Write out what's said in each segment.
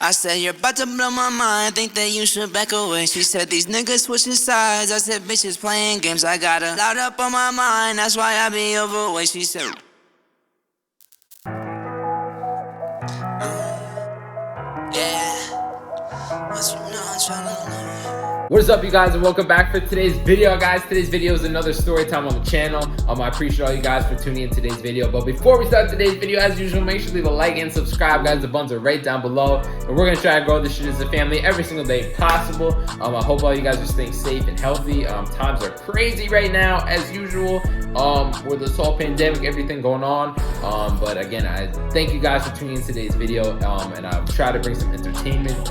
I said, you're about to blow my mind, think that you should back away. She said, these niggas switching sides. I said, bitches playing games. I got a lot up on my mind, that's why I be overweight. She said, yeah, but you know I'm tryna know. What is up, you guys, and welcome back for today's video, guys. Today's video is another story time on the channel. I appreciate all you guys for tuning in today's video. But before we start today's video, as usual, make sure to leave a like and subscribe, guys. The buttons are right down below, and we're gonna try to grow this shit as a family every single day possible. I hope all you guys are staying safe and healthy. Times are crazy right now, as usual. With this whole pandemic, everything going on. But again, I thank you guys for tuning in today's video, and I'll try to bring some entertainment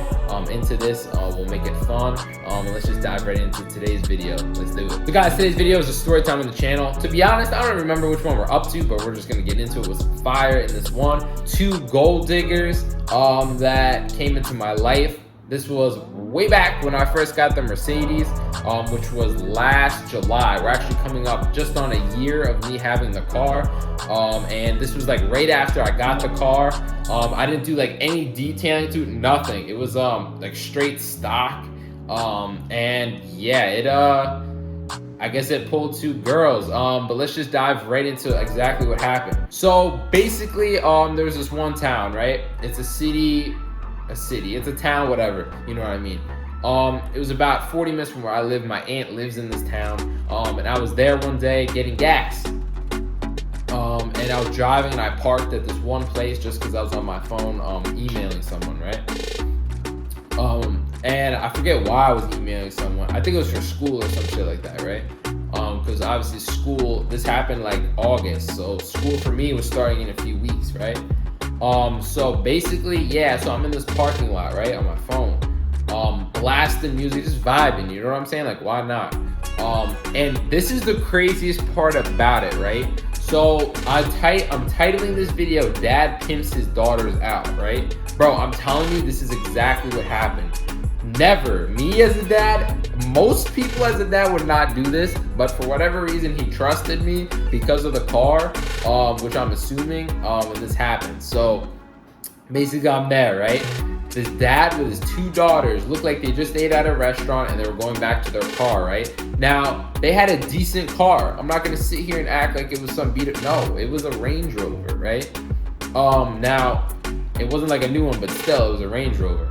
into this. We'll make it fun. And let's just dive right into today's video. Let's do it. So guys, today's video is a story time on the channel. To be honest, I don't remember which one we're up to, but we're just gonna get into it with some fire in this one. Two gold diggers that came into my life. This was way back when I first got the Mercedes, which was last July. We're actually coming up just on a year of me having the car. And this was like right after I got the car. I didn't do like any detailing to it, nothing. It was like straight stock. And yeah, I guess it pulled two girls. But let's just dive right into exactly what happened. So basically, there was this one town, right? It's a city, it's a town, whatever, you know what I mean. It was about 40 minutes from where I live. My aunt lives in this town. And I was there one day getting gas. And I was driving and I parked at this one place just because I was on my phone emailing someone, right? And I forget why I was emailing someone. I think it was for school or some shit like that, right? Because obviously school, this happened like August, so school for me was starting in a few weeks, right? So basically, yeah, so I'm in this parking lot, right, on my phone, blasting music, just vibing, you know what I'm saying? Like, why not? And this is the craziest part about it, right? So I'm titling this video, Dad Pimps His Daughters Out, right? Bro, I'm telling you, this is exactly what happened. Never, me as a dad, most people as a dad would not do this, but for whatever reason, he trusted me because of the car, which I'm assuming, when this happened. So basically I'm there, right? This dad with his two daughters looked like they just ate at a restaurant and they were going back to their car, right? Now, they had a decent car. I'm not gonna sit here and act like it was some beat up. No, it was a Range Rover, right? Now, it wasn't like a new one, but still, it was a Range Rover.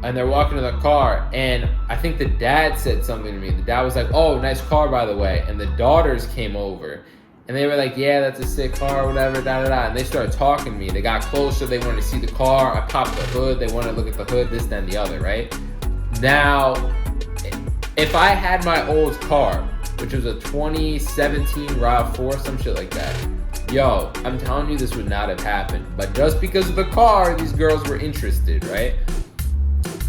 And they're walking to the car, and I think the dad said something to me. The dad was like, "Oh, nice car, by the way." And the daughters came over, and they were like, "Yeah, that's a sick car, whatever, da da da." And they started talking to me. They got closer. They wanted to see the car. I popped the hood. They wanted to look at the hood, this, then, the other, right? Now, if I had my old car, which was a 2017 RAV4, some shit like that, yo, I'm telling you, this would not have happened. But just because of the car, these girls were interested, right?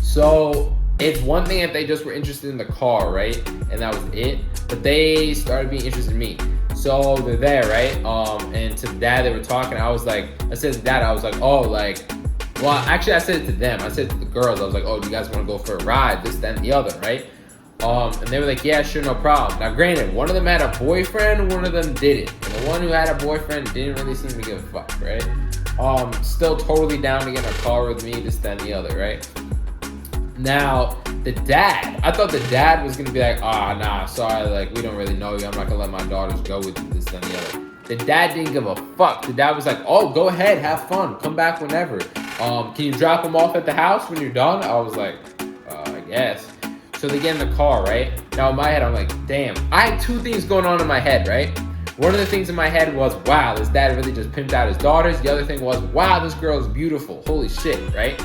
So it's one thing if they just were interested in the car, right? And that was it. But they started being interested in me. So they're there, right? And to the dad, they were talking. I said to dad, I was like, oh, like, well, actually, I said it to them. I said it to the girls. I was like, oh, do you guys want to go for a ride? This, then, the other, right? And they were like, yeah, sure, no problem. Now, granted, one of them had a boyfriend, one of them didn't. And the one who had a boyfriend didn't really seem to give a fuck, right? Still totally down to get in a car with me, this, then, the other, right? Now, the dad, I thought the dad was gonna be like, nah, sorry, like, we don't really know you. I'm not gonna let my daughters go with you, this, then, the other. The dad didn't give a fuck. The dad was like, oh, go ahead, have fun, come back whenever. Can you drop them off at the house when you're done? I was like, I guess. So they get in the car, right? Now in my head, I'm like, damn. I had two things going on in my head, right? One of the things in my head was, wow, this dad really just pimped out his daughters. The other thing was, wow, this girl is beautiful. Holy shit, right?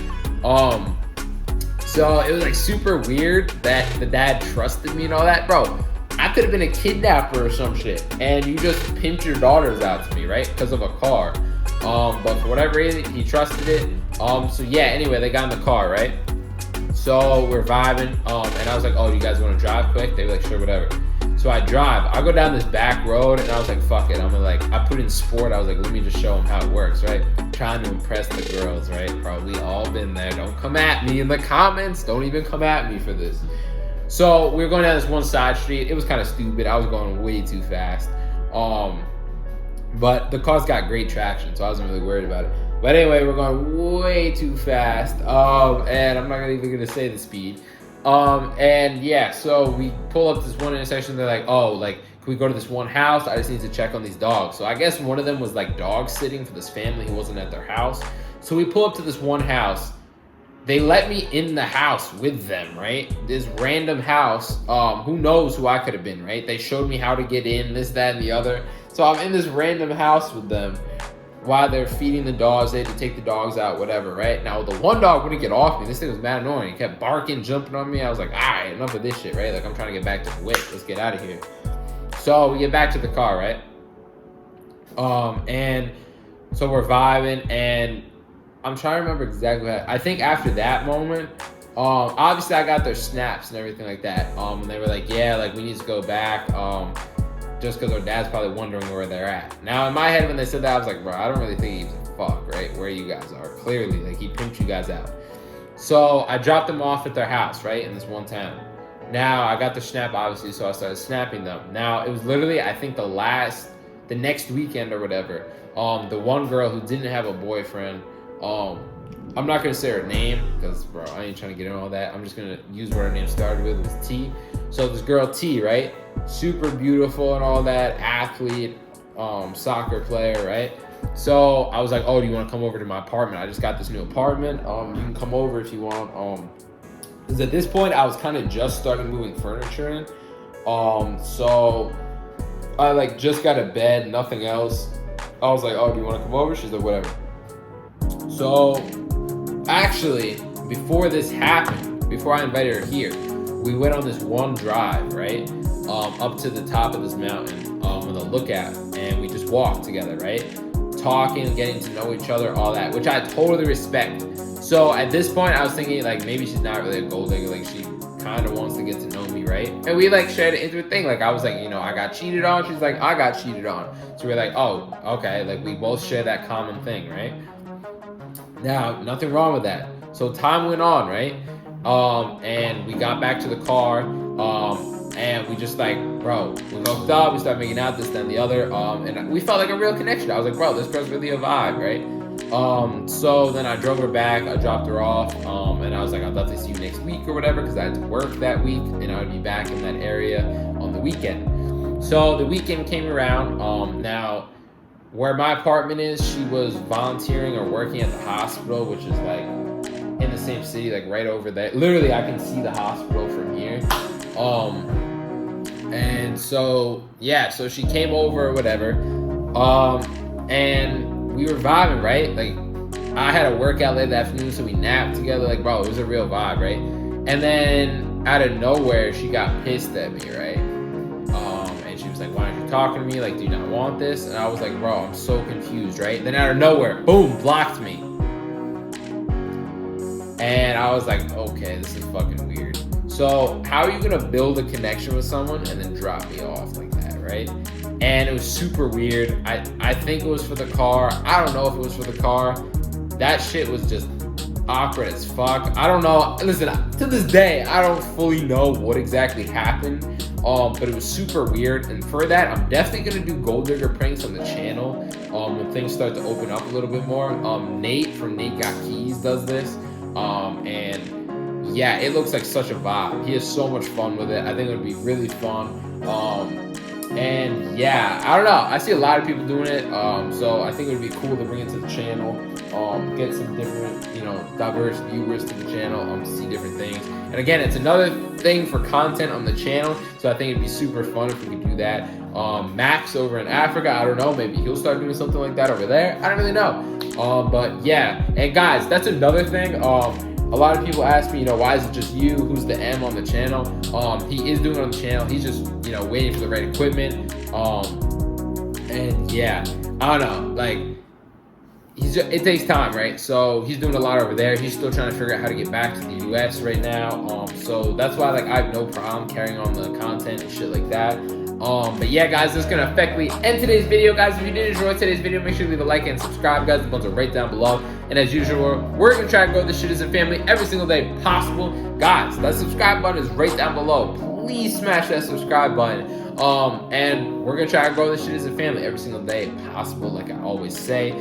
So it was like super weird that the dad trusted me and all that. Bro, I could have been a kidnapper or some shit. And you just pimped your daughters out to me, right? Because of a car. But for whatever reason, he trusted it. So yeah, anyway, they got in the car, right? So we're vibing. And I was like, oh, do you guys want to drive quick? They were like, sure, whatever. So I drive. I go down this back road and I was like, fuck it. I put in sport. I was like, let me just show them how it works, right? Trying to impress the girls, right? Probably all been there. Don't come at me in the comments. Don't even come at me for this. So we were going down this one side street. It was kind of stupid. I was going way too fast. But the car's got great traction, so I wasn't really worried about it. But anyway, we're going way too fast. And I'm not even gonna say the speed. And yeah, so we pull up this one intersection. They're like, oh, like, can we go to this one house? I just need to check on these dogs. So I guess one of them was like dog sitting for this family who wasn't at their house. So we pull up to this one house. They let me in the house with them, right? This random house. Who knows who I could have been, right? They showed me how to get in, this, that, and the other. So I'm in this random house with them while they're feeding the dogs. They had to take the dogs out, whatever, right? Now, the one dog wouldn't get off me. This thing was mad annoying. He kept barking, jumping on me. I was like, all right, enough of this shit, right? Like, I'm trying to get back to the WIC. Let's get out of here. So we get back to the car, right? And so we're vibing, and I'm trying to remember exactly what I think after that moment, obviously I got their snaps and everything like that. And they were like, yeah, like, we need to go back. Just because our dad's probably wondering where they're at. Now, in my head, when they said that, I was like, bro, I don't really think he gives a fuck, right? Where you guys are. Clearly, like, he pimped you guys out. So I dropped them off at their house, right? In this one town. Now, I got the snap, obviously, so I started snapping them. Now, it was literally, I think, the next weekend or whatever, the one girl who didn't have a boyfriend, I'm not gonna say her name because, bro, I ain't trying to get into all that. I'm just gonna use what her name started with, was T. So this girl T, right? Super beautiful and all that, athlete, soccer player, right? So I was like, oh, do you want to come over to my apartment? I just got this new apartment. You can come over if you want. Because at this point, I was kind of just starting moving furniture in. So I like just got a bed, nothing else. I was like, oh, do you want to come over? She's like, whatever. So actually, before this happened, before I invited her here, we went on this one drive, right? Up to the top of this mountain with a lookout, and we just walked together, right? Talking, getting to know each other, all that, which I totally respect. So at this point, I was thinking, like, maybe she's not really a gold digger, like, she kind of wants to get to know me, right? And we, like, shared an intimate thing. Like, I was like, you know, I got cheated on. She's like, I got cheated on. So we're like, oh, okay. Like, we both share that common thing, right? Now, nothing wrong with that. So time went on, right? And we got back to the car, and we just like, bro, we hooked up, we started making out, this, then the other, and we felt like a real connection. I was like, bro, this girl's really a vibe, right? So then I drove her back, I dropped her off, and I was like, I'll definitely see you next week or whatever, because I had to work that week, and I would be back in that area on the weekend. So the weekend came around. Now, where my apartment is, she was volunteering or working at the hospital, which is like in the same city, like right over there. Literally, I can see the hospital from here. And so, yeah, so she came over or whatever. And we were vibing, right? Like, I had a workout late that afternoon, so we napped together. Like, bro, it was a real vibe, right? And then out of nowhere, she got pissed at me, right? And she was like, why aren't you talking to me? Like, do you not want this? And I was like, bro, I'm so confused, right? Then out of nowhere, boom, blocked me. And I was like, okay, this is fucking weird. So how are you gonna build a connection with someone and then drop me off like that, right? And it was super weird. I think it was for the car. I don't know if it was for the car. That shit was just awkward as fuck. I don't know. Listen, to this day, I don't fully know what exactly happened. But it was super weird. And for that, I'm definitely gonna do gold digger pranks on the channel when things start to open up a little bit more. Nate from Nate Got Keys does this. And yeah, it looks like such a vibe. He has so much fun with it. I think it would be really fun. And yeah, I don't know. I see a lot of people doing it. So I think it would be cool to bring it to the channel. Get some different, diverse viewers to the channel to see different things. And again, it's another thing for content on the channel. So I think it'd be super fun if we could do that. Max over in Africa, I don't know. Maybe he'll start doing something like that over there. I don't really know. But yeah. And guys, that's another thing. A lot of people ask me, why is it just you? Who's the M on the channel? He is doing it on the channel. He's just, waiting for the right equipment. And yeah, I don't know. Like, it takes time, right? So he's doing a lot over there. He's still trying to figure out how to get back to the US right now. So that's why, like, I have no problem carrying on the content and shit like that. But yeah, guys, that's gonna effectively end today's video. Guys, if you did enjoy today's video, make sure to leave a like and subscribe, guys. The buttons are right down below. And as usual, we're gonna try to grow this shit as a family every single day possible. Guys, that subscribe button is right down below. Please smash that subscribe button. And we're gonna try to grow this shit as a family every single day if possible, like I always say.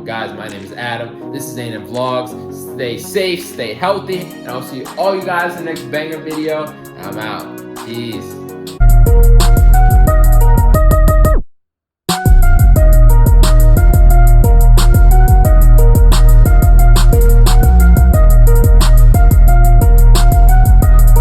Guys, my name is Adam. This is ANM Vlogs. Stay safe, stay healthy, and I'll see all you guys in the next banger video. I'm out. Peace.